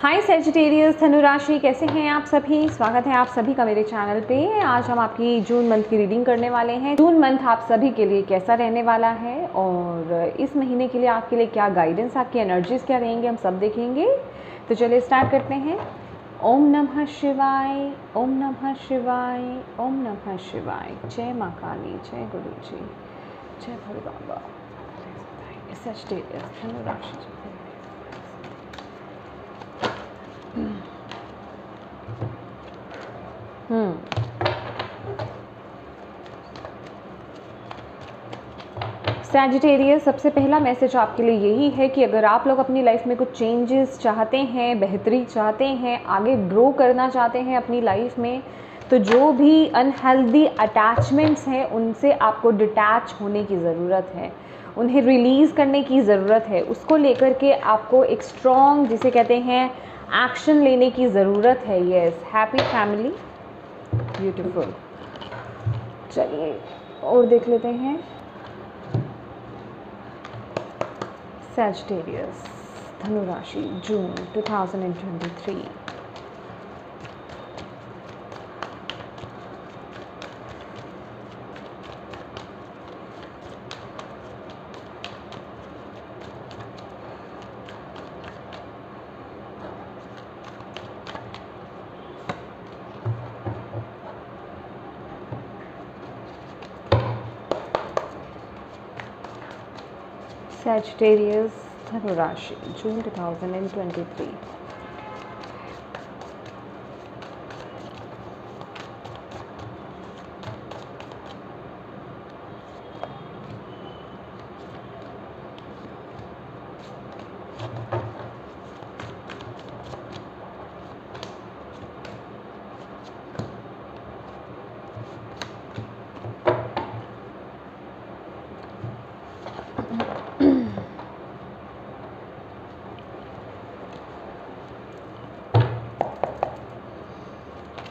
हाय Sagittarius धनु राशि, कैसे हैं आप सभी। स्वागत है आप सभी का मेरे चैनल पे। आज हम आपकी जून मंथ की रीडिंग करने वाले हैं। जून मंथ आप सभी के लिए कैसा रहने वाला है और इस महीने के लिए आपके लिए क्या गाइडेंस, आपकी एनर्जीज क्या रहेंगे, हम सब देखेंगे। तो चलिए स्टार्ट करते हैं। ओम नमः शिवाय, ओम नमः शिवाय, ओम नमः शिवाय। जय माँ काली, जय गुरु जी, जय भोले बाबा। सेजिटेरियस धनु राशि, सैजिटेरियस, सबसे पहला मैसेज आपके लिए यही है कि अगर आप लोग अपनी लाइफ में कुछ चेंजेस चाहते हैं, बेहतरी चाहते हैं, आगे ग्रो करना चाहते हैं अपनी लाइफ में, तो जो भी अनहेल्दी अटैचमेंट्स हैं उनसे आपको डिटैच होने की ज़रूरत है, उन्हें रिलीज़ करने की ज़रूरत है। उसको लेकर के आपको एक स्ट्रॉन्ग, जिसे कहते हैं, एक्शन लेने की ज़रूरत है। Yes, happy family, beautiful. चलिए और देख लेते हैं। सैजिटेरियस धनु राशि, जून 2023। Sagittarius धनु राशि, जून 2023।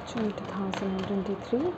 June 2023।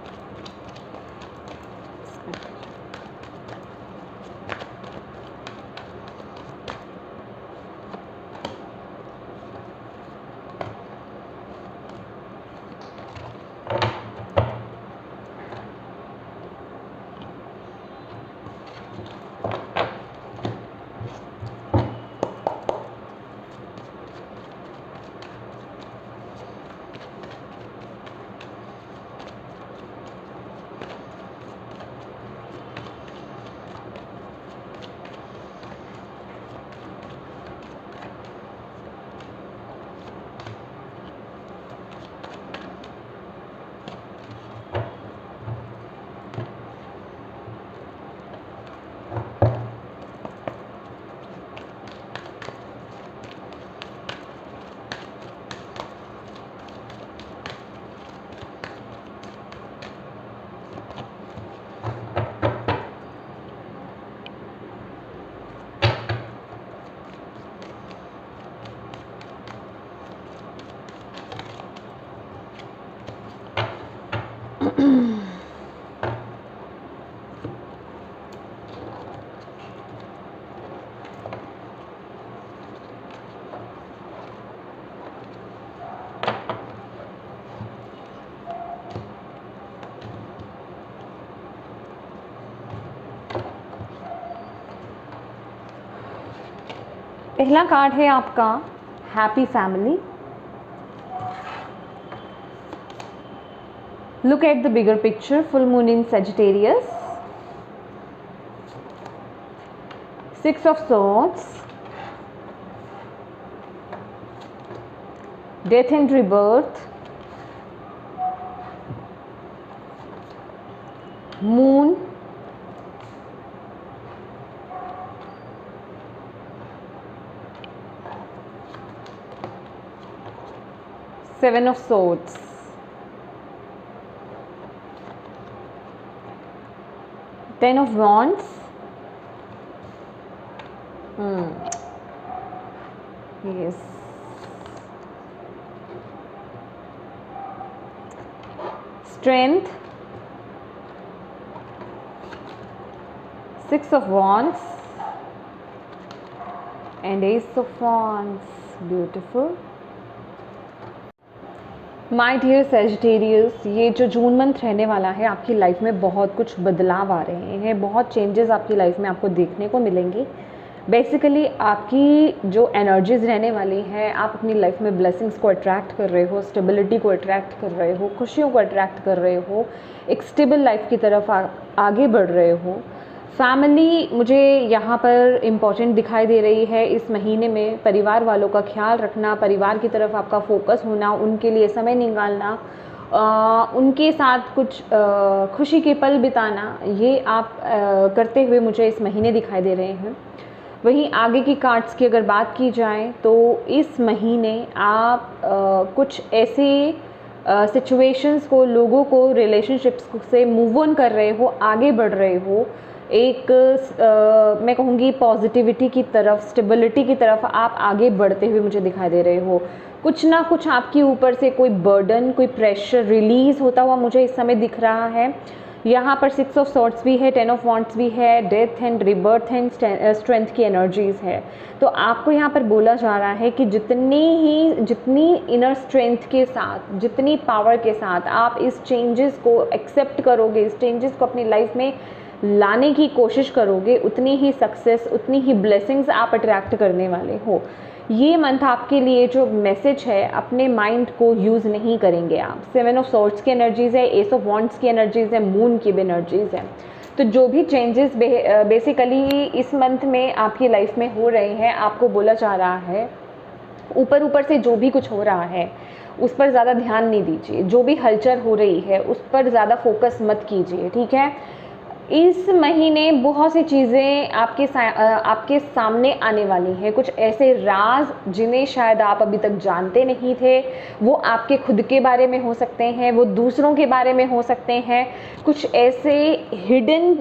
पहला कार्ड है आपका happy family. Look at the bigger picture. Full moon in Sagittarius. Six of Swords. Death and rebirth. Moon. Seven of Swords. Ten of Wands. Yes. Strength. Six of Wands and Ace of Wands. Beautiful. My dear Sagittarius, ये जो June month रहने वाला है आपकी life में बहुत कुछ बदलाव आ रहे हैं, बहुत चेंजेस आपकी लाइफ में आपको देखने को मिलेंगे। बेसिकली आपकी जो एनर्जीज़ रहने वाली हैं, आप अपनी लाइफ में ब्लेसिंग्स को अट्रैक्ट कर रहे हो, स्टेबिलिटी को अट्रैक्ट कर रहे हो, खुशियों को अट्रैक्ट कर रहे हो, एक स्टेबल लाइफ की तरफ आगे बढ़ रहे हो। फैमिली मुझे यहाँ पर इम्पॉर्टेंट दिखाई दे रही है इस महीने में। परिवार वालों का ख्याल रखना, परिवार की तरफ आपका फोकस होना, उनके लिए समय निकालना, उनके साथ कुछ खुशी के पल बिताना, ये आप करते हुए मुझे इस महीने दिखाई दे रहे हैं। वहीं आगे की कार्ड्स की अगर बात की जाए तो इस महीने आप कुछ ऐसे सिचुएशंस को, लोगों को, रिलेशनशिप्स से मूव ऑन कर रहे हो, आगे बढ़ रहे हो। एक मैं कहूँगी पॉजिटिविटी की तरफ, स्टेबिलिटी की तरफ आप आगे बढ़ते हुए मुझे दिखाई दे रहे हो। कुछ ना कुछ आपके ऊपर से कोई बर्डन, कोई प्रेशर रिलीज़ होता हुआ मुझे इस समय दिख रहा है। यहाँ पर 6 ऑफ सॉर्ड्स भी है, 10 ऑफ वॉन्ड्स भी है, death and rebirth and strength की एनर्जीज़ है। तो आपको यहाँ पर बोला जा रहा है कि जितनी इनर स्ट्रेंथ के साथ, जितनी पावर के साथ आप इस चेंजेस को एक्सेप्ट करोगे, इस चेंजेस को अपनी लाइफ में लाने की कोशिश करोगे, उतनी ही सक्सेस, उतनी ही ब्लेसिंग्स आप अट्रैक्ट करने वाले हो। ये मंथ आपके लिए जो मैसेज है, अपने माइंड को यूज़ नहीं करेंगे आप। 7 ऑफ सॉर्ड्स की एनर्जीज़ है, एस ऑफ वॉन्ड्स की एनर्जीज़ है, मून की भी एनर्जीज़ है। तो जो भी चेंजेस बेसिकली इस मंथ में आपकी लाइफ में हो रहे हैं, आपको बोला जा रहा है ऊपर से जो भी कुछ हो रहा है उस पर ज़्यादा ध्यान नहीं दीजिए। जो भी हलचल हो रही है उस पर ज़्यादा फोकस मत कीजिए, ठीक है। इस महीने बहुत सी चीज़ें आपके सामने आने वाली हैं। कुछ ऐसे राज जिन्हें शायद आप अभी तक जानते नहीं थे, वो आपके खुद के बारे में हो सकते हैं, वो दूसरों के बारे में हो सकते हैं। कुछ ऐसे हिडन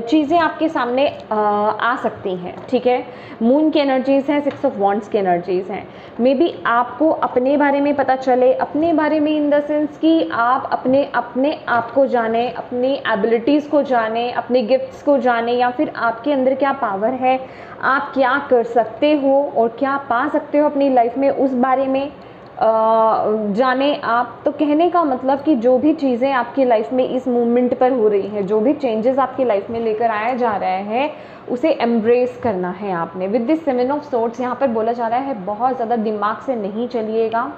चीज़ें आपके सामने आ सकती हैं, ठीक है। मून की एनर्जीज़ हैं, 6 ऑफ वॉन्ड्स की एनर्जीज़ हैं। मे बी आपको अपने बारे में पता चले, अपने बारे में इन द सेंस कि आप अपने आप को जाने, अपनी एबिलिटीज़ को जाने, अपने गिफ्ट्स को जाने, या फिर आपके अंदर क्या पावर है, आप क्या कर सकते हो और क्या पा सकते हो अपनी लाइफ में, उस बारे में जाने आप। तो कहने का मतलब कि जो भी चीज़ें आपकी लाइफ में इस मूवमेंट पर हो रही हैं, जो भी चेंजेस आपकी लाइफ में लेकर आया जा रहा है, उसे एम्ब्रेस करना है आपने। विद दिस 7 ऑफ सॉर्ड्स यहाँ पर बोला जा रहा है बहुत ज़्यादा दिमाग से नहीं चलिएगा,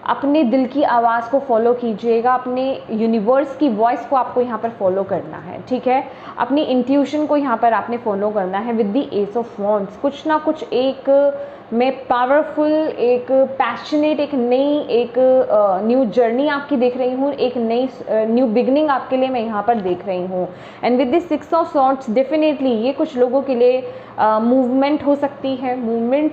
अपने दिल की आवाज़ को फॉलो कीजिएगा, अपने यूनिवर्स की वॉइस को आपको यहाँ पर फॉलो करना है, ठीक है। अपनी इंट्यूशन को यहाँ पर आपने फॉलो करना है। With the S of wands कुछ ना कुछ एक मैं पावरफुल, एक पैशनेट, एक नई, एक न्यू जर्नी आपकी देख रही हूँ, एक नई न्यू बिगनिंग आपके लिए मैं यहाँ पर देख रही हूँ। And with this 6 of swords definitely ये कुछ लोगों के लिए मूवमेंट हो सकती है। मूवमेंट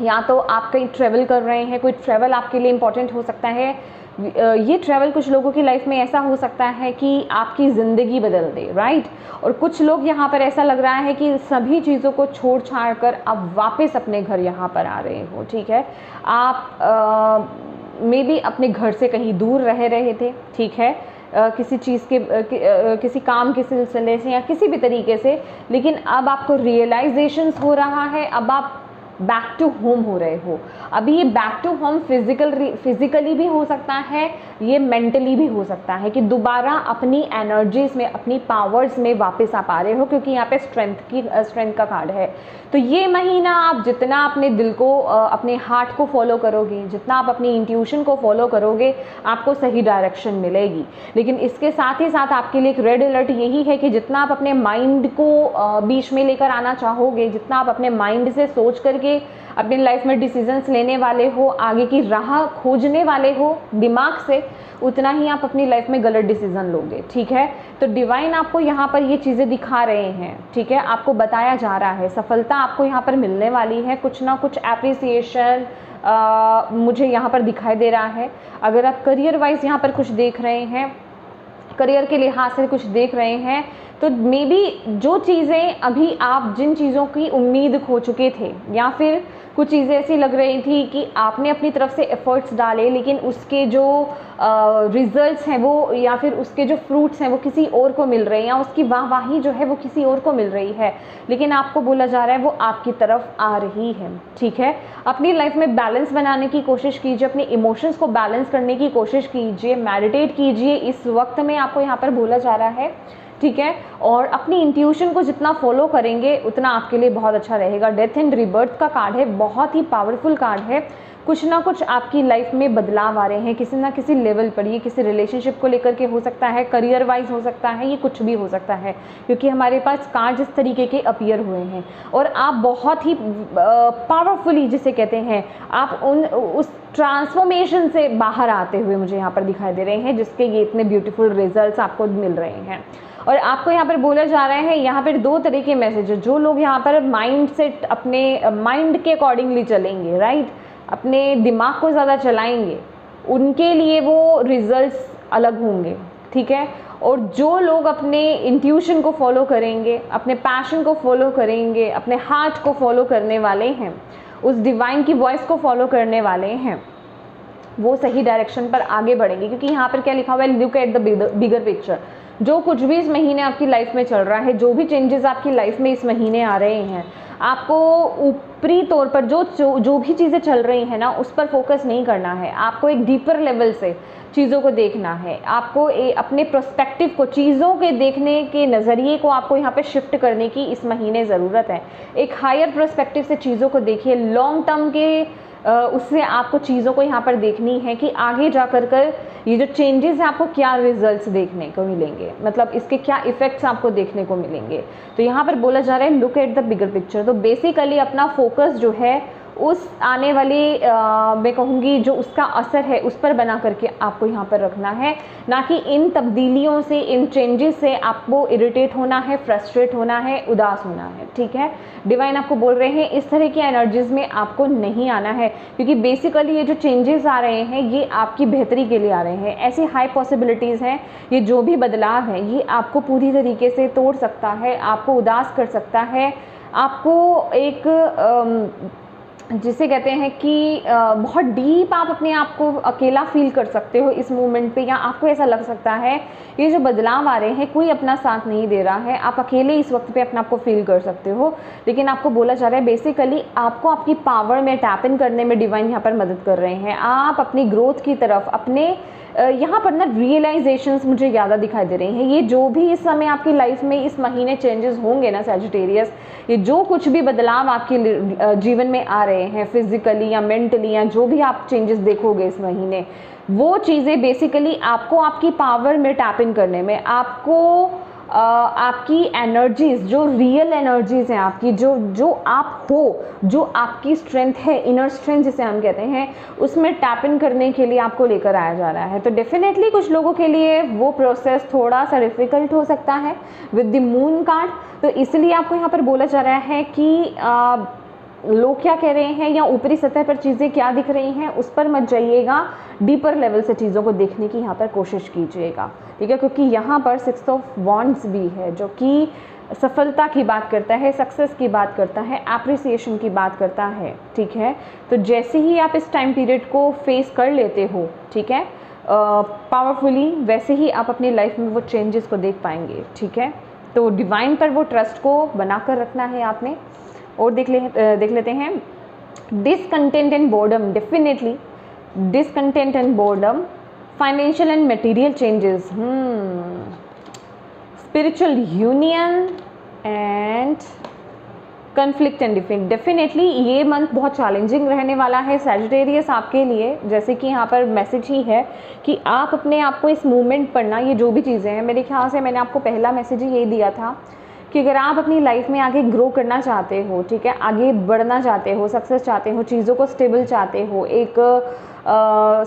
या तो आप कहीं ट्रैवल कर रहे हैं, कोई ट्रैवल आपके लिए इम्पॉर्टेंट हो सकता है। ये ट्रैवल कुछ लोगों की लाइफ में ऐसा हो सकता है कि आपकी ज़िंदगी बदल दे, राइट। और कुछ लोग यहाँ पर ऐसा लग रहा है कि सभी चीज़ों को छोड़ छाड़ कर आप वापस अपने घर यहाँ पर आ रहे हो, ठीक है। आप मे बी अपने घर से कहीं दूर रह रहे थे, ठीक है, किसी चीज़ के किसी काम के सिलसिले से या किसी भी तरीके से, लेकिन अब आपको रियलाइजेशंस हो रहा है, अब आप बैक टू होम हो रहे हो। अभी ये बैक टू होम फिजिकली भी हो सकता है, ये मेंटली भी हो सकता है कि दोबारा अपनी एनर्जीज में, अपनी पावर्स में वापस आप आ रहे हो, क्योंकि यहाँ पे स्ट्रेंथ का कार्ड है। तो ये महीना आप जितना अपने दिल को, अपने हार्ट को फॉलो करोगे, जितना आप अपनी इंट्यूशन को फॉलो करोगे, आपको सही डायरेक्शन मिलेगी। लेकिन इसके साथ ही साथ आपके लिए एक रेड अलर्ट यही है कि जितना आप अपने माइंड को बीच में लेकर आना चाहोगे, जितना आप अपने माइंड से सोच करके अपनी लाइफ में डिसीजंस लेने वाले हो, आगे की राह खोजने वाले हो दिमाग से, उतना ही आप अपनी लाइफ में गलत डिसीजन लोगे, ठीक है। तो डिवाइन आपको यहाँ पर ये चीज़ें दिखा रहे हैं, ठीक है। आपको बताया जा रहा है सफलता आपको यहाँ पर मिलने वाली है, कुछ ना कुछ एप्रिसिएशन मुझे यहाँ पर दिखाई दे रहा है। अगर आप करियर वाइज यहाँ पर कुछ देख रहे हैं, करियर के लिहाज से कुछ देख रहे हैं, तो मे बी जो चीज़ें अभी आप जिन चीज़ों की उम्मीद खो चुके थे, या फिर कुछ चीज़ें ऐसी लग रही थी कि आपने अपनी तरफ से एफर्ट्स डाले लेकिन उसके जो रिजल्ट्स हैं वो, या फिर उसके जो फ्रूट्स हैं वो किसी और को मिल रहे हैं, या उसकी वाहवाही जो है वो किसी और को मिल रही है, लेकिन आपको बोला जा रहा है वो आपकी तरफ आ रही है। ठीक है, अपनी लाइफ में बैलेंस बनाने की कोशिश कीजिए, अपने इमोशंस को बैलेंस करने की कोशिश कीजिए, मेडिटेट कीजिए इस वक्त में, आपको यहाँ पर बोला जा रहा है। ठीक है, और अपनी इंट्यूशन को जितना फॉलो करेंगे उतना आपके लिए बहुत अच्छा रहेगा। डेथ एंड रिबर्थ का कार्ड है, बहुत ही पावरफुल कार्ड है। कुछ ना कुछ आपकी लाइफ में बदलाव आ रहे हैं किसी ना किसी लेवल पर। ये किसी रिलेशनशिप को लेकर के हो सकता है, करियर वाइज हो सकता है, ये कुछ भी हो सकता है, क्योंकि हमारे पास कार्ड इस तरीके के अपीयर हुए हैं। और आप बहुत ही पावरफुली, जिसे कहते हैं, आप उस ट्रांसफॉर्मेशन से बाहर आते हुए मुझे यहाँ पर दिखाई दे रहे हैं, जिसके ये इतने ब्यूटीफुल रिजल्ट्स आपको मिल रहे हैं। और आपको यहाँ पर बोला जा रहा है, यहाँ पर 2 तरह के मैसेज है। जो लोग यहाँ पर माइंड सेट, अपने माइंड के अकॉर्डिंगली चलेंगे, राइट, अपने दिमाग को ज़्यादा चलाएंगे, उनके लिए वो रिजल्ट्स अलग होंगे। ठीक है, और जो लोग अपने इंट्यूशन को फॉलो करेंगे, अपने पैशन को फॉलो करेंगे, अपने हार्ट को फॉलो करने वाले हैं, उस डिवाइन की वॉइस को फॉलो करने वाले हैं, वो सही डायरेक्शन पर आगे बढ़ेंगे। क्योंकि यहाँ पर क्या लिखा हुआ है, look at the bigger picture. जो कुछ भी इस महीने आपकी लाइफ में चल रहा है, जो भी चेंजेस आपकी लाइफ में इस महीने आ रहे हैं, आपको ऊपरी तौर पर जो भी चीज़ें चल रही हैं ना, उस पर फोकस नहीं करना है। आपको एक डीपर लेवल से चीज़ों को देखना है। आपको अपने पर्सपेक्टिव को, चीज़ों के देखने के नज़रिए को आपको यहाँ पे शिफ्ट करने की इस महीने ज़रूरत है। एक हायर पर्सपेक्टिव से चीज़ों को देखिए, लॉन्ग टर्म के उससे आपको चीज़ों को यहाँ पर देखनी है कि आगे जा कर ये जो चेंजेस हैं आपको क्या रिजल्ट्स देखने को मिलेंगे, मतलब इसके क्या इफ़ेक्ट्स आपको देखने को मिलेंगे। तो यहाँ पर बोला जा रहा है look at the bigger picture. तो बेसिकली अपना फोकस जो है उस आने वाली मैं कहूँगी जो उसका असर है उस पर बना करके आपको यहाँ पर रखना है, ना कि इन तब्दीलियों से, इन चेंजेस से आपको इरिटेट होना है, फ्रस्ट्रेट होना है, उदास होना है। ठीक है, डिवाइन आपको बोल रहे हैं इस तरह की एनर्जीज़ में आपको नहीं आना है, क्योंकि बेसिकली ये जो चेंजेस आ रहे हैं ये आपकी बेहतरी के लिए आ रहे हैं। ऐसी हाई पॉसिबिलिटीज़ हैं, ये जो भी बदलाव है ये आपको पूरी तरीके से तोड़ सकता है, आपको उदास कर सकता है, आपको एक जिसे कहते हैं कि बहुत डीप आप अपने आप को अकेला फील कर सकते हो इस मोमेंट पे, या आपको ऐसा लग सकता है ये जो बदलाव आ रहे हैं कोई अपना साथ नहीं दे रहा है, आप अकेले इस वक्त पे अपने आप को फील कर सकते हो। लेकिन आपको बोला जा रहा है बेसिकली आपको आपकी पावर में टैप इन करने में डिवाइन यहाँ पर मदद कर रहे हैं। आप अपनी ग्रोथ की तरफ, अपने यहाँ पर ना रियलाइजेशंस मुझे ज़्यादा दिखाई दे रही हैं। ये जो भी इस समय आपकी लाइफ में इस महीने चेंजेस होंगे ना सैजिटेरियस, ये जो कुछ भी बदलाव आपके जीवन में आ रहे हैं फिजिकली या मेंटली, या जो भी आप चेंजेस देखोगे इस महीने, वो चीज़ें बेसिकली आपको आपकी पावर में टैप इन करने में, आपको आपकी एनर्जीज़, जो रियल एनर्जीज़ हैं आपकी, जो आप हो, जो आपकी स्ट्रेंथ है, इनर स्ट्रेंथ जिसे हम कहते हैं, उसमें टैप इन करने के लिए आपको लेकर आया जा रहा है। तो डेफिनेटली कुछ लोगों के लिए वो प्रोसेस थोड़ा सा डिफ़िकल्ट हो सकता है विद द मून कार्ड। तो इसलिए आपको यहाँ पर बोला जा रहा है कि लोग क्या कह रहे हैं या ऊपरी सतह पर चीज़ें क्या दिख रही हैं उस पर मत जाइएगा, डीपर लेवल से चीज़ों को देखने की यहाँ पर कोशिश कीजिएगा। ठीक है, क्योंकि यहाँ पर 6 ऑफ वॉन्ड्स भी है जो कि सफलता की बात करता है, सक्सेस की बात करता है, एप्रिसिएशन की बात करता है। ठीक है, तो जैसे ही आप इस टाइम पीरियड को फेस कर लेते हो, ठीक है, पावरफुली, वैसे ही आप अपनी लाइफ में वो चेंजेस को देख पाएंगे। ठीक है, तो डिवाइन पर वो ट्रस्ट को बनाकर रखना है आपने। और देख लेते हैं discontent and boredom. Definitely discontent and boredom, financial and material changes, spiritual union and conflict and defect. Definitely ये मंथ बहुत चैलेंजिंग रहने वाला है सैजिटेरियस आपके लिए, जैसे कि यहाँ पर मैसेज ही है कि आप अपने आप को इस मूवमेंट पर ना, ये जो भी चीज़ें हैं, मेरे ख्याल से मैंने आपको पहला मैसेज ही यही दिया था कि अगर आप अपनी लाइफ में आगे ग्रो करना चाहते हो, ठीक है, आगे बढ़ना चाहते हो, सक्सेस चाहते हो, चीज़ों को स्टेबल चाहते हो, एक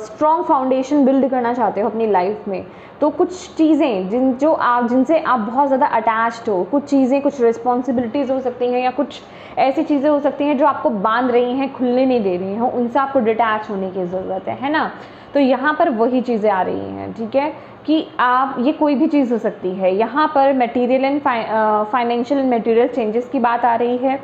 स्ट्रॉन्ग फाउंडेशन बिल्ड करना चाहते हो अपनी लाइफ में, तो कुछ चीज़ें जिनसे आप बहुत ज़्यादा अटैच्ड हो, कुछ चीज़ें, कुछ रिस्पॉन्सिबिलिटीज़ हो सकती हैं, या कुछ ऐसी चीज़ें हो सकती हैं जो आपको बांध रही हैं, खुलने नहीं दे रही हैं, उनसे आपको डिटैच होने की ज़रूरत है ना। तो यहाँ पर वही चीज़ें आ रही हैं। ठीक है, कि आप, ये कोई भी चीज़ हो सकती है, यहाँ पर material and financial and material changes की बात आ रही है।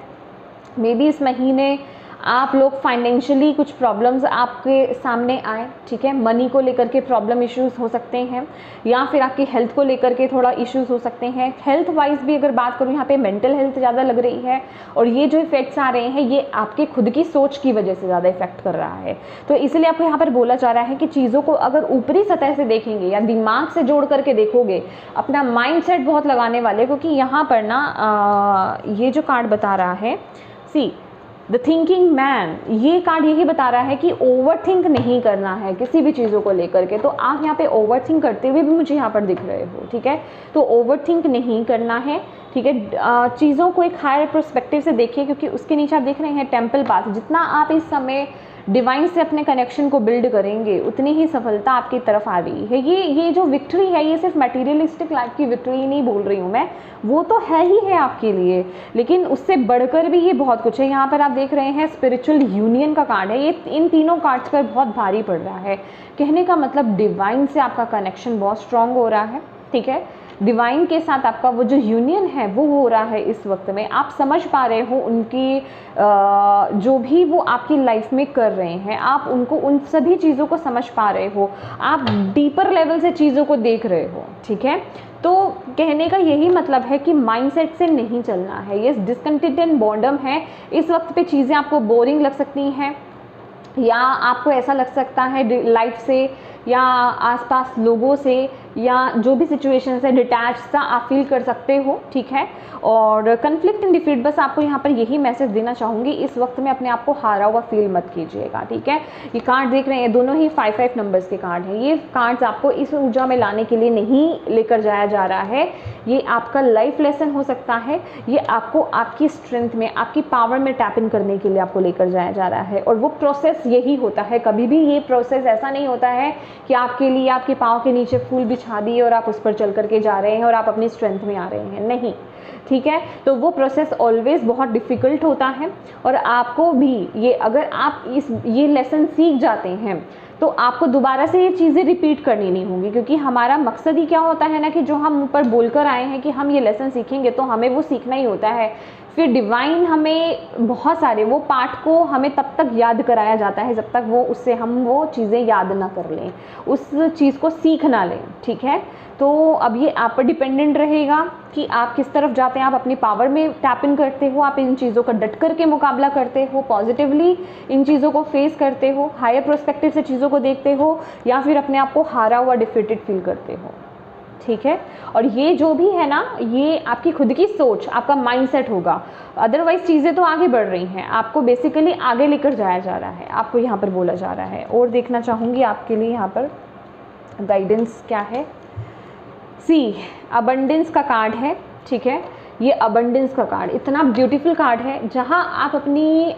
मे बी इस महीने आप लोग फाइनेंशियली कुछ प्रॉब्लम्स आपके सामने आए, ठीक है, मनी को लेकर के प्रॉब्लम इश्यूज हो सकते हैं, या फिर आपकी हेल्थ को लेकर के थोड़ा इश्यूज हो सकते हैं। हेल्थ वाइज भी अगर बात करूँ, यहाँ पे मेंटल हेल्थ ज़्यादा लग रही है, और ये जो इफेक्ट्स आ रहे हैं ये आपके खुद की सोच की वजह से ज़्यादा इफेक्ट कर रहा है। तो इसलिए आपको यहाँ पर बोला जा रहा है कि चीज़ों को अगर ऊपरी सतह से देखेंगे या दिमाग से जोड़ करके देखोगे, अपना माइंड सेट बहुत लगाने वाले, क्योंकि यहाँ पर ना ये जो कार्ड बता रहा है, सी द थिंकिंग मैन, ये कार्ड यही बता रहा है कि ओवर थिंक नहीं करना है किसी भी चीज़ों को लेकर के। तो आप यहाँ पे ओवर थिंक करते हुए भी मुझे यहाँ पर दिख रहे हो, ठीक है, तो ओवर थिंक नहीं करना है, ठीक है। चीज़ों को एक हायर पर्सपेक्टिव से देखिए, क्योंकि उसके नीचे आप देख रहे हैं टेम्पल पाथ। जितना आप इस समय डिवाइन से अपने कनेक्शन को बिल्ड करेंगे, उतनी ही सफलता आपकी तरफ आ रही है। ये जो विक्ट्री है, ये सिर्फ मटेरियलिस्टिक लाइफ की विक्ट्री नहीं बोल रही हूँ मैं, वो तो है ही है आपके लिए, लेकिन उससे बढ़कर भी ये बहुत कुछ है। यहाँ पर आप देख रहे हैं स्पिरिचुअल यूनियन का कार्ड है, ये इन तीनों कार्ड्स पर बहुत भारी पड़ रहा है। कहने का मतलब डिवाइन से आपका कनेक्शन बहुत स्ट्रांग हो रहा है, ठीक है, डिवाइन के साथ आपका वो जो यूनियन है वो हो रहा है इस वक्त में। आप समझ पा रहे हो उनकी जो भी वो आपकी लाइफ में कर रहे हैं, आप उनको उन सभी चीज़ों को समझ पा रहे हो, आप डीपर लेवल से चीज़ों को देख रहे हो, ठीक है। तो कहने का यही मतलब है कि माइंडसेट से नहीं चलना है। ये डिसकंटेंट बॉर्डम है, इस वक्त पे चीज़ें आपको बोरिंग लग सकती हैं, या आपको ऐसा लग सकता है लाइफ से या आसपास लोगों से या जो भी सिचुएशन है डिटैच सा आप फील कर सकते हो, ठीक है। और कन्फ्लिक्ट एंड डिफीट, बस आपको यहाँ पर यही मैसेज देना चाहूँगी, इस वक्त में अपने आप को हारा हुआ फील मत कीजिएगा, ठीक है। ये कार्ड देख रहे हैं, दोनों ही 5-5 नंबर्स के कार्ड हैं। ये कार्ड्स आपको इस ऊर्जा में लाने के लिए नहीं लेकर जाया जा रहा है, ये आपका लाइफ लेसन हो सकता है, ये आपको आपकी स्ट्रेंथ में, आपकी पावर में टैप इन करने के लिए आपको लेकर जाया जा रहा है। और वो प्रोसेस यही होता है, कभी भी ये प्रोसेस ऐसा नहीं होता है कि आपके लिए आपके पाँव के नीचे फूल बिछा दिए और आप उस पर चल करके जा रहे हैं और आप अपनी स्ट्रेंथ में आ रहे हैं, नहीं, ठीक है। तो वो प्रोसेस ऑलवेज बहुत डिफ़िकल्ट होता है, और आपको भी ये, अगर आप ये लेसन सीख जाते हैं तो आपको दोबारा से ये चीज़ें रिपीट करनी नहीं होंगी, क्योंकि हमारा मकसद ही क्या होता है ना, कि जो हम ऊपर बोलकर आए हैं कि हम ये लेसन सीखेंगे, तो हमें वो सीखना ही होता है। फिर डिवाइन हमें बहुत सारे वो पार्ट को हमें तब तक याद कराया जाता है जब तक वो उससे हम वो चीज़ें याद ना कर लें, उस चीज़ को सीख ना लें, ठीक है। तो अब ये आप पर डिपेंडेंट रहेगा कि आप किस तरफ जाते हैं, आप अपनी पावर में टैप इन करते हो, आप इन चीज़ों का डट कर के मुकाबला करते हो, पॉजिटिवली इन चीज़ों को फेस करते हो, हायर पर्सपेक्टिव से चीज़ों को देखते हो, या फिर अपने आप को हारा हुआ डिफीटेड फील करते हो, ठीक है। और ये जो भी है ना, ये आपकी खुद की सोच, आपका माइंडसेट होगा, अदरवाइज चीज़ें तो आगे बढ़ रही हैं, आपको बेसिकली आगे लेकर जाया जा रहा है, आपको यहाँ पर बोला जा रहा है। और देखना चाहूँगी आपके लिए यहाँ पर गाइडेंस क्या है। सी अबंडेंस का कार्ड है, ठीक है, ये अबंडेंस का कार्ड इतना ब्यूटीफुल कार्ड है, जहाँ आप अपनी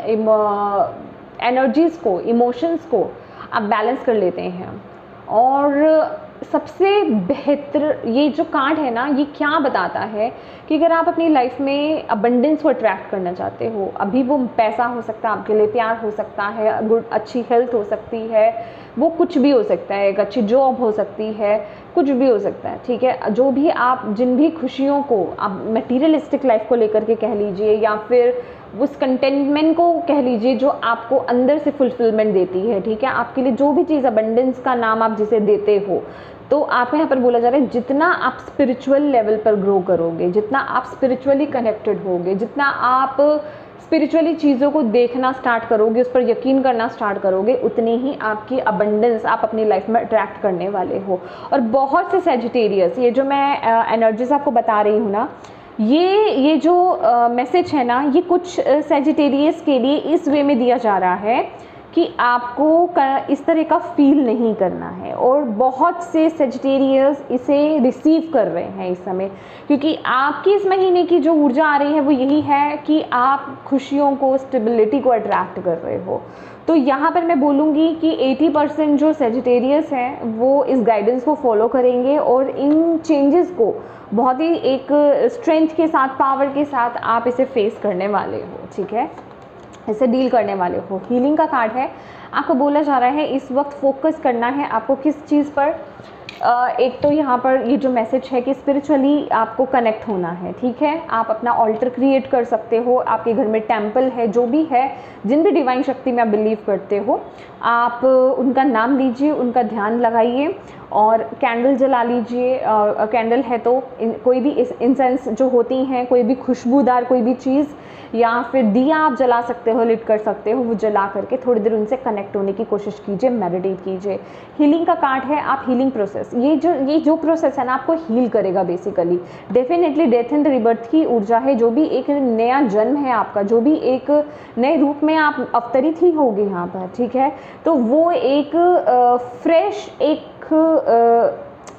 एनर्जीज़ को, इमोशंस को आप बैलेंस कर लेते हैं। और सबसे बेहतर ये जो कार्ड है ना, ये क्या बताता है कि अगर आप अपनी लाइफ में अबंडेंस को अट्रैक्ट करना चाहते हो, अभी वो पैसा हो सकता है आपके लिए, प्यार हो सकता है, गुड अच्छी हेल्थ हो सकती है, वो कुछ भी हो सकता है, एक अच्छी जॉब हो सकती है, कुछ भी हो सकता है, ठीक है। जो भी आप जिन भी खुशियों को आप मटीरियलिस्टिक लाइफ को लेकर के कह लीजिए, या फिर उस कंटेंटमेंट को कह लीजिए जो आपको अंदर से फुलफिलमेंट देती है, ठीक है, आपके लिए जो भी चीज़ अबंडेंस का नाम आप जिसे देते हो, तो आपको यहाँ पर बोला जा रहा है जितना आप स्पिरिचुअल लेवल पर ग्रो करोगे, जितना आप स्पिरिचुअली कनेक्टेड होगे, जितना आप स्पिरिचुअली चीज़ों को देखना स्टार्ट करोगे, उस पर यकीन करना स्टार्ट करोगे, उतनी ही आपकी अबंडेंस आप अपनी लाइफ में अट्रैक्ट करने वाले हो। और बहुत से सेजिटेरियस, ये जो मैं एनर्जीज आपको बता रही हूँ ना, ये जो मैसेज है ना, ये कुछ सेजिटेरियस के लिए इस वे में दिया जा रहा है कि आपको इस तरह का फील नहीं करना है। और बहुत से सेजिटेरियस इसे रिसीव कर रहे हैं इस समय, क्योंकि आपकी इस महीने की जो ऊर्जा आ रही है वो यही है कि आप खुशियों को, स्टेबिलिटी को अट्रैक्ट कर रहे हो। तो यहाँ पर मैं बोलूँगी कि 80% जो सेजिटेरियस हैं वो इस गाइडेंस को फॉलो करेंगे और इन चेंजेस को बहुत ही एक स्ट्रेंथ के साथ, पावर के साथ आप इसे फेस करने वाले हो, ठीक है, इसे डील करने वाले हो। हीलिंग का कार्ड है, आपको बोला जा रहा है इस वक्त फोकस करना है आपको किस चीज़ पर, एक तो यहाँ पर ये जो मैसेज है कि स्पिरिचुअली आपको कनेक्ट होना है, ठीक है। आप अपना ऑल्टर क्रिएट कर सकते हो, आपके घर में टेम्पल है, जो भी है, जिन भी डिवाइन शक्ति में आप बिलीव करते हो, आप उनका नाम लीजिए, उनका ध्यान लगाइए और कैंडल जला लीजिए। कैंडल है तो कोई भी इंसेंस जो होती हैं, कोई भी खुशबूदार कोई भी चीज़, या फिर दिया आप जला सकते हो, लिट कर सकते हो, वो जला करके थोड़ी देर उनसे कनेक्ट होने की कोशिश कीजिए, मेडिटेट कीजिए। हीलिंग का कार्ड है, आप हीलिंग प्रोसेस, ये जो प्रोसेस है ना, आपको हील करेगा basically. Definitely death and rebirth की ऊर्जा है, जो भी एक नया जन्म है आपका, जो भी एक नए रूप में आप अवतरित ही होगी यहाँ पर, ठीक है। तो वो एक फ्रेश एक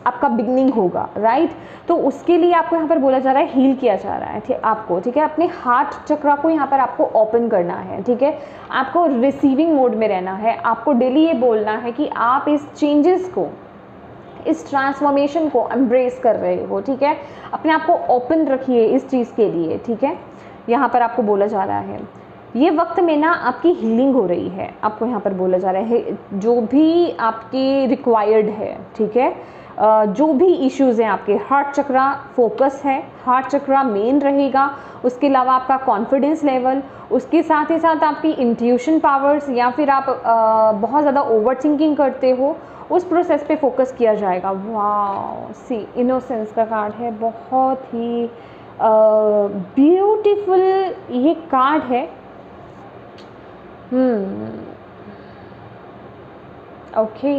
आपका बिगनिंग होगा, राइट। तो उसके लिए आपको यहाँ पर बोला जा रहा है, हील किया जा रहा है, ठीक आपको, ठीक है। अपने हार्ट चक्रा को यहाँ पर आपको ओपन करना है, ठीक है। आपको रिसीविंग मोड में रहना है, आपको डेली ये बोलना है कि आप इस चेंजेस को, इस ट्रांसफॉर्मेशन को एम्ब्रेस कर रहे हो, ठीक है। अपने आप को ओपन रखिए इस चीज़ के लिए, ठीक है। यहाँ पर आपको बोला जा रहा है ये वक्त में ना आपकी हीलिंग हो रही है, आपको यहाँ पर बोला जा रहा है जो भी आपकी रिक्वायर्ड है, ठीक है। जो भी इश्यूज़ हैं आपके, हार्ट चक्रा फोकस है, हार्ट चक्रा मेन रहेगा। उसके अलावा आपका कॉन्फिडेंस लेवल, उसके साथ ही साथ आपकी इंट्यूशन पावर्स, या फिर आप बहुत ज़्यादा ओवर थिंकिंग करते हो, उस प्रोसेस पे फोकस किया जाएगा। वाह, सी इनोसेंस का कार्ड है, बहुत ही ब्यूटीफुल ये कार्ड है। ओके,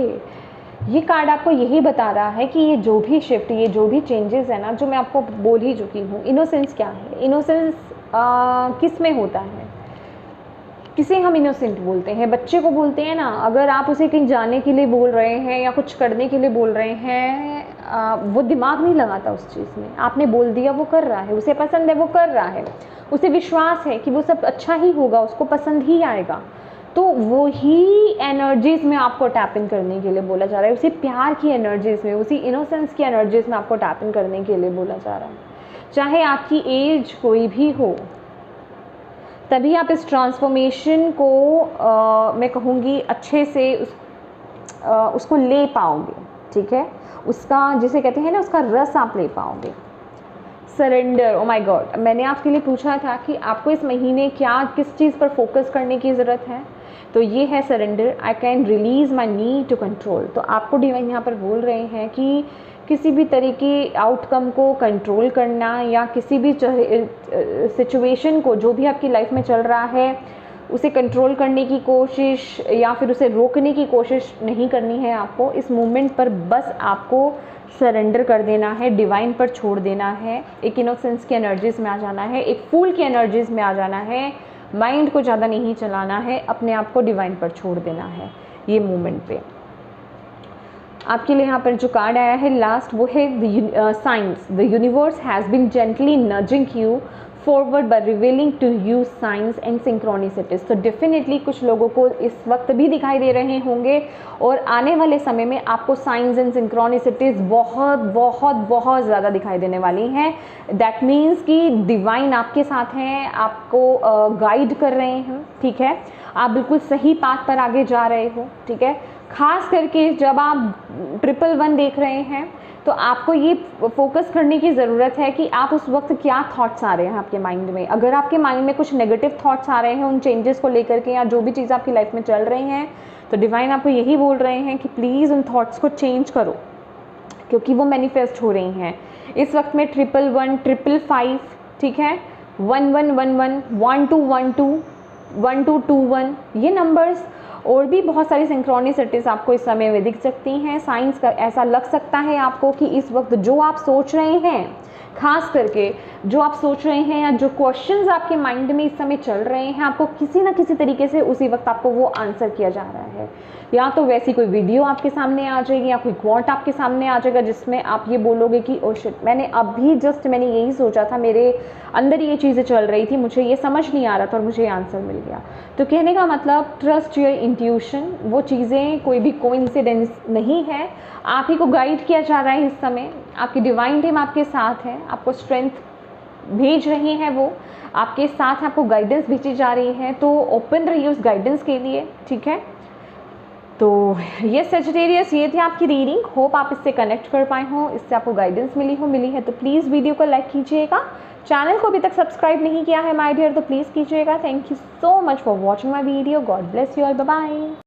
ये कार्ड आपको यही बता रहा है कि ये जो भी शिफ्ट, ये जो भी चेंजेस है ना, जो मैं आपको बोल ही चुकी हूँ। इनोसेंस क्या है? इनोसेंस किस में होता है? किसे हम इनोसेंट बोलते हैं? बच्चे को बोलते हैं ना। अगर आप उसे कहीं जाने के लिए बोल रहे हैं या कुछ करने के लिए बोल रहे हैं, वो दिमाग नहीं लगाता उस चीज़ में, आपने बोल दिया, वो कर रहा है, उसे पसंद है, वो कर रहा है, उसे विश्वास है कि वो सब अच्छा ही होगा, उसको पसंद ही आएगा। तो वो ही एनर्जीज़ में आपको टैप इन करने के लिए बोला जा रहा है, उसी प्यार की एनर्जीज़ में, उसी इनोसेंस की एनर्जीज़ में आपको टैप इन करने के लिए बोला जा रहा है। चाहे आपकी एज कोई भी हो, तभी आप इस ट्रांसफॉर्मेशन को मैं कहूँगी अच्छे से उसको ले पाओगे, ठीक है। उसका जिसे कहते हैं ना, उसका रस आप ले पाओगे। सरेंडर, ओ माय गॉड, मैंने आपके लिए पूछा था कि आपको इस महीने क्या, किस चीज़ पर फोकस करने की ज़रूरत है, तो ये है surrender. I can release my need to control. तो आपको डिवाइन यहाँ पर बोल रहे हैं कि किसी भी तरीके आउटकम को कंट्रोल करना, या किसी भी सिचुएशन को, जो भी आपकी लाइफ में चल रहा है, उसे कंट्रोल करने की कोशिश या फिर उसे रोकने की कोशिश नहीं करनी है आपको। इस मोमेंट पर बस आपको सरेंडर कर देना है, डिवाइन पर छोड़ देना है, एक इनोसेंस की एनर्जीज़ में आ जाना है, एक फूल की एनर्जीज़ में आ जाना है। माइंड को ज़्यादा नहीं चलाना है, अपने आप को डिवाइन पर छोड़ देना है ये मोमेंट पे। आपके लिए यहाँ पर जो कार्ड आया है लास्ट, वो है science. The universe has been gently nudging you forward by revealing to you science and synchronicities. तो डेफिनेटली कुछ लोगों को इस वक्त भी दिखाई दे रहे होंगे, और आने वाले समय में आपको साइंस एंड सिंक्रोनिसिटीज बहुत बहुत बहुत ज़्यादा दिखाई देने वाली हैं। दैट मीन्स कि डिवाइन आपके साथ हैं, आपको गाइड कर रहे हैं, ठीक है। आप बिल्कुल सही पाथ पर आगे जा रहे हो, ठीक है। खास करके जब आप 111 देख रहे हैं, तो आपको ये फोकस करने की ज़रूरत है कि आप उस वक्त क्या थॉट्स आ रहे हैं आपके माइंड में। अगर आपके माइंड में कुछ नेगेटिव थॉट्स आ रहे हैं उन चेंजेस को लेकर के, या जो भी चीज़ आपकी लाइफ में चल रही हैं, तो डिवाइन आपको यही बोल रहे हैं कि प्लीज़ उन थॉट्स को चेंज करो, क्योंकि वो मैनिफेस्ट हो रही हैं। इस वक्त में 111, 555, ठीक है, 1111, 1212, 1221, ये नंबर्स और भी बहुत सारी सिंक्रोनिसिटीज़ आपको इस समय में दिख सकती हैं। साइंस का ऐसा लग सकता है आपको कि इस वक्त जो आप सोच रहे हैं, खास करके जो आप सोच रहे हैं या जो क्वेश्चंस आपके माइंड में इस समय चल रहे हैं, आपको किसी ना किसी तरीके से उसी वक्त आपको वो आंसर किया जा रहा है। या तो वैसी कोई वीडियो आपके सामने आ जाएगी, या कोई क्वॉट आपके सामने आ जाएगा जिसमें आप ये बोलोगे कि ओ शिट, मैंने अभी जस्ट मैंने यही सोचा था, मेरे अंदर ये चीज़ें चल रही थी, मुझे ये समझ नहीं आ रहा था और मुझे आंसर मिल गया। तो कहने का मतलब, ट्रस्ट योर इंट्यूशन। वो चीज़ें कोई भी कोइंसिडेंस नहीं है, आप ही को गाइड किया जा रहा है इस समय। आपकी डिवाइन टीम आपके साथ है, आपको स्ट्रेंथ भेज रही है, वो आपके साथ आपको गाइडेंस भेजी जा रही है। तो ओपन रहिए उस गाइडेंस के लिए, ठीक है। तो ये सेजिटेरियस, ये थी आपकी रीडिंग। होप आप इससे कनेक्ट कर पाए हों, इससे आपको गाइडेंस मिली है तो प्लीज़ वीडियो को लाइक कीजिएगा। चैनल को अभी तक सब्सक्राइब नहीं किया है माय डियर तो प्लीज़ कीजिएगा। Thank you so much for watching my video. God bless you all, bye bye.